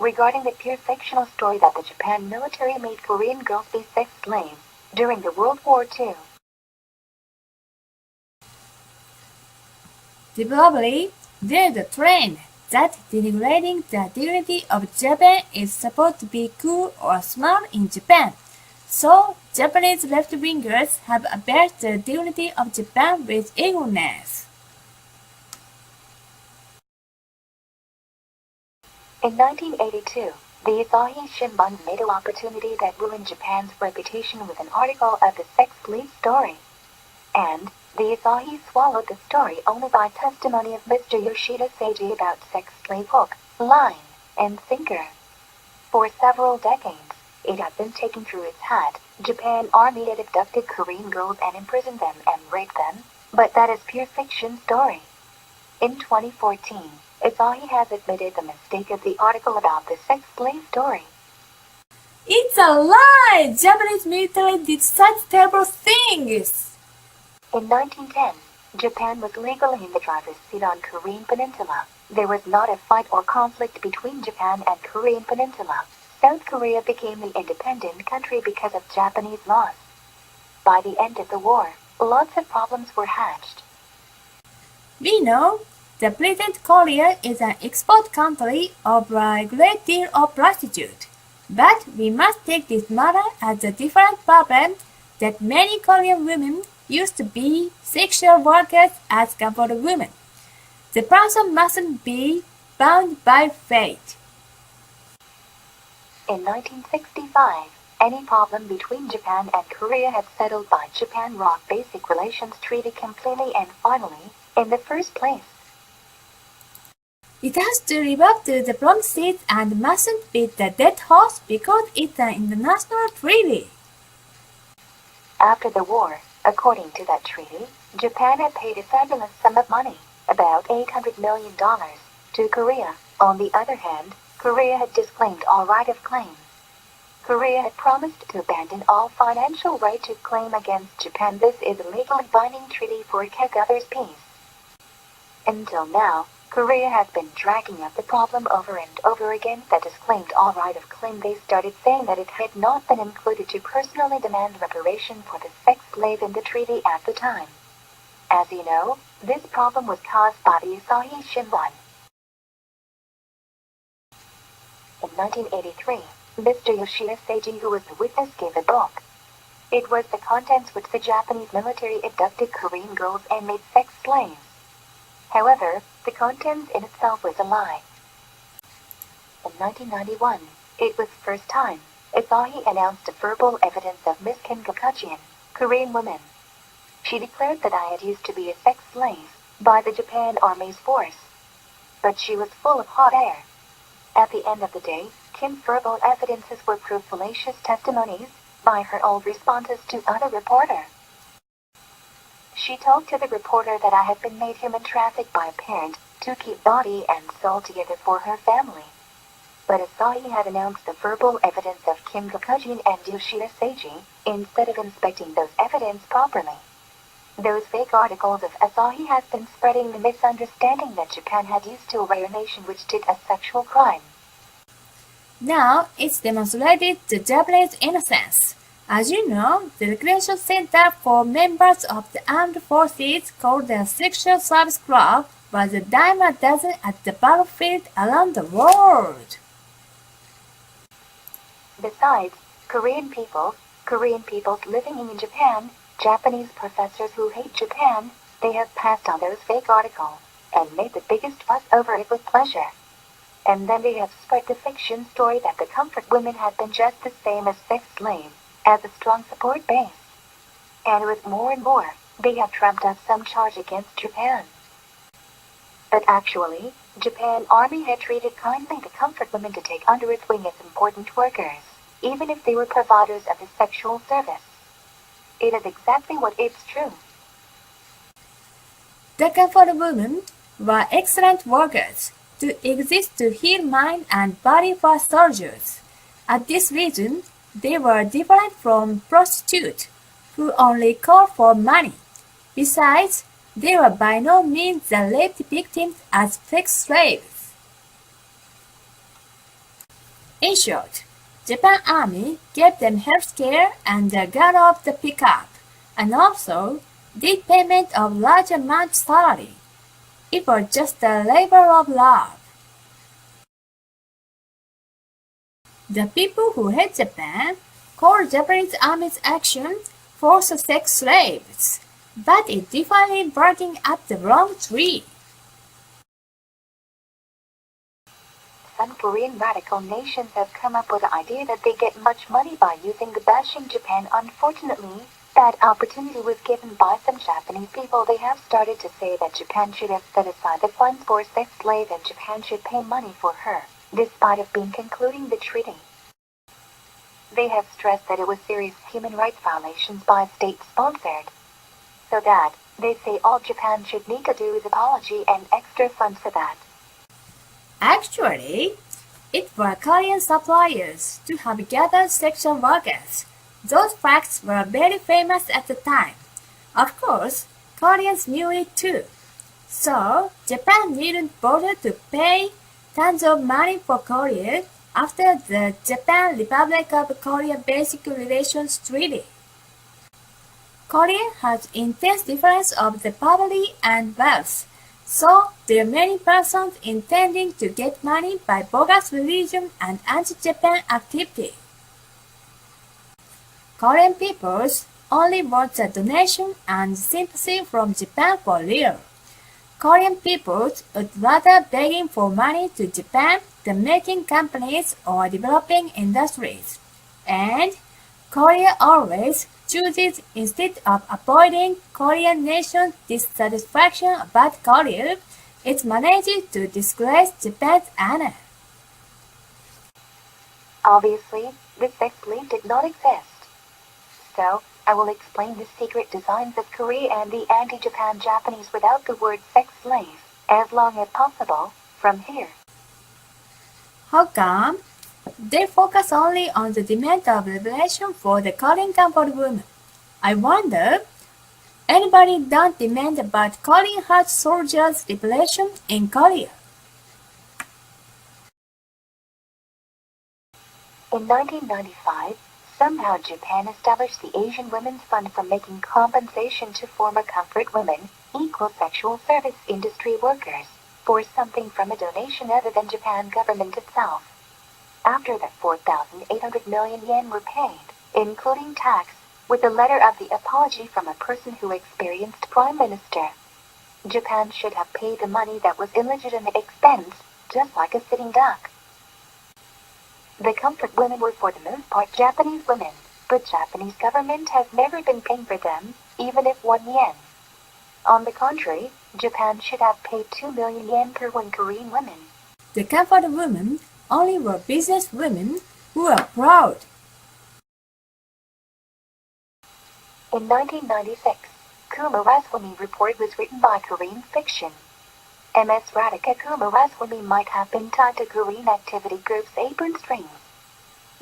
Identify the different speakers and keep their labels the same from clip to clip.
Speaker 1: regarding the pure fictional story that the Japan military made Korean girls be sex slaves during the World War II.
Speaker 2: Probably, there's a trend that denigrating the dignity of Japan is supposed to be cool or smart in Japan. So, Japanese left-wingers have abased the dignity of Japan with eagerness.
Speaker 1: In 1982, the Asahi Shimbun made an opportunity that ruined Japan's reputation with an article of the sex slave story. And the Asahi swallowed the story only by testimony of Mr. Yoshida Seiji about sex slave hook, line, and sinker. For several decades, it had been taken through its hat. Japan Army had abducted Korean girls and imprisoned them and raped them, but that is pure fiction story. In 2014, Asahi has admitted the mistake of the article about the sex slave story.
Speaker 2: It's a lie! Japanese military did such terrible things!
Speaker 1: In 1910, Japan was legally in the driver's seat on Korean Peninsula. There was not a fight or conflict between Japan and Korean Peninsula. South Korea became an independent country because of Japanese laws. By the end of the war, lots of problems were hatched.
Speaker 2: We know the present Korea is an export country of a great deal of prostitute. But we must take this matter as a different problem that many Korean women used to be sexual workers as comfort women. The person mustn't be bound by fate.
Speaker 1: In 1965, any problem between Japan and Korea had settled by Japan Rock Basic Relations Treaty completely and finally, in the first place.
Speaker 2: It has to live up to the promises and mustn't beat the dead horse because it's an international treaty.
Speaker 1: After the war, according to that treaty, Japan had paid a fabulous sum of money, about $800 million, to Korea. On the other hand, Korea had disclaimed all right of claim. Korea had promised to abandon all financial right to claim against Japan. This is a legally binding treaty for Kagathers peace. Until now, Korea has been dragging up the problem over and over again. That disclaimed all right of claim. They started saying that it had not been included to personally demand reparation for the sex slave in the treaty at the time. As you know, this problem was caused by the Asahi Shimbun. In 1983, Mr. Yoshida Seiji, who was the witness, gave a book. It was the contents which the Japanese military abducted Korean girls and made sex slaves. However, the contents in itself was a lie. In 1991, it was the first time Asahi announced a verbal evidence of Miss Kim Gakujin, Korean woman. She declared that I had used to be a sex slave by the Japan Army's force. But she was full of hot air. At the end of the day, Kim's verbal evidences were proof fallacious testimonies by her old responses to other reporter. She told to the reporter that I had been made human trafficked by a parent to keep body and soul together for her family. But Asahi had announced the verbal evidence of Kim Gakujin and Yoshida Seiji instead of inspecting those evidence properly. Those fake articles of Asahi has been spreading the misunderstanding that Japan had used to array a nation which did a sexual crime.
Speaker 2: Now it's demonstrated the Japanese innocence. As you know, the recreation center for members of the armed forces called the Sexual Service Club was a dime a dozen at the battlefield around the world.
Speaker 1: Besides, Korean peoples living in Japan, Japanese professors who hate Japan, they have passed on those fake articles and made the biggest fuss over it with pleasure. And then they have spread the fiction story that the comfort women had been just the same as sex slaves, as a strong support base. And with more and more, they have trumped up some charge against Japan. But actually, Japan Army had treated kindly the comfort women to take under its wing as important workers, even if they were providers of the sexual service. It is exactly what is true.
Speaker 2: The comfort women were excellent workers to exist to heal mind and body for soldiers. At this reason, they were different from prostitutes, who only call for money. Besides, they were by no means the raped victims as sex slaves. In short, Japan Army gave them health care and got off the pickup, and also did payment of large amount salary. It was just a labor of love. The people who hate Japan call Japanese Army's action forced sex slaves, but it's definitely barking up the wrong tree.
Speaker 1: Some Korean radical nations have come up with the idea that they get much money by using the bashing Japan. Unfortunately, that opportunity was given by some Japanese people. They have started to say that Japan should have set aside the funds for sex slave and Japan should pay money for her, despite of being concluding the treaty. They have stressed that it was serious human rights violations by state-sponsored. So that, they say all Japan should need to do is apology and extra funds for that.
Speaker 2: Actually, it were Korean suppliers to have gathered sexual workers. Those facts were very famous at the time. Of course, Koreans knew it too. So, Japan didn't bother to pay tons of money for Korea after the Japan Republic of Korea Basic Relations Treaty. Korea has intense difference of the poverty and wealth. So, there are many persons intending to get money by bogus religion and anti-Japan activity. Korean peoples only want a donation and sympathy from Japan for real. Korean peoples would rather begging for money to Japan than making companies or developing industries. And Korea always chooses instead of avoiding Korean nation's dissatisfaction about Korea, it manages to disgrace Japan's honor.
Speaker 1: Obviously, this sex slave did not exist. So, I will explain the secret designs of Korea and the anti-Japan Japanese without the word sex slave, as long as possible, from here.
Speaker 2: How come? They focus only on the demand of liberation for the Korean comfort woman. I wonder, anybody don't demand about Korean heart soldiers' liberation in Korea?
Speaker 1: In 1995, somehow Japan established the Asian Women's Fund for making compensation to former comfort women, equal sexual service industry workers, for something from a donation other than Japan government itself. After that 4,800 million yen were paid, including tax, with a letter of the apology from a person who experienced Prime Minister. Japan should have paid the money that was illegitimate expense, just like a sitting duck. The comfort women were for the most part Japanese women, but Japanese government has never been paying for them, even if 1 yen. On the contrary, Japan should have paid 2 million yen per one Korean woman.
Speaker 2: The comfort women only were business women who were proud.
Speaker 1: In 1996, Kumaraswamy Report was written by Korean fiction. MS Radhika Kumaraswamy might have been tied to Korean activity group's apron strings.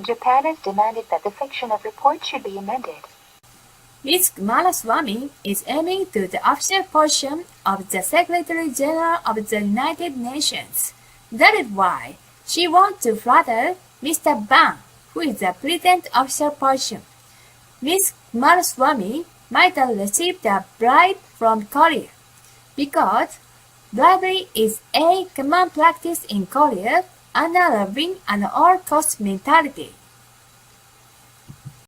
Speaker 1: Japan has demanded that the fiction of report should be amended.
Speaker 2: Ms. Kumaraswamy is aiming to the official position of the Secretary General of the United Nations. That is why she wants to flatter Mr. Ban, who is the present official position. Ms. Kumaraswamy might have received a bribe from Korea, because bribery is a common practice in Korea under a win at all cost mentality.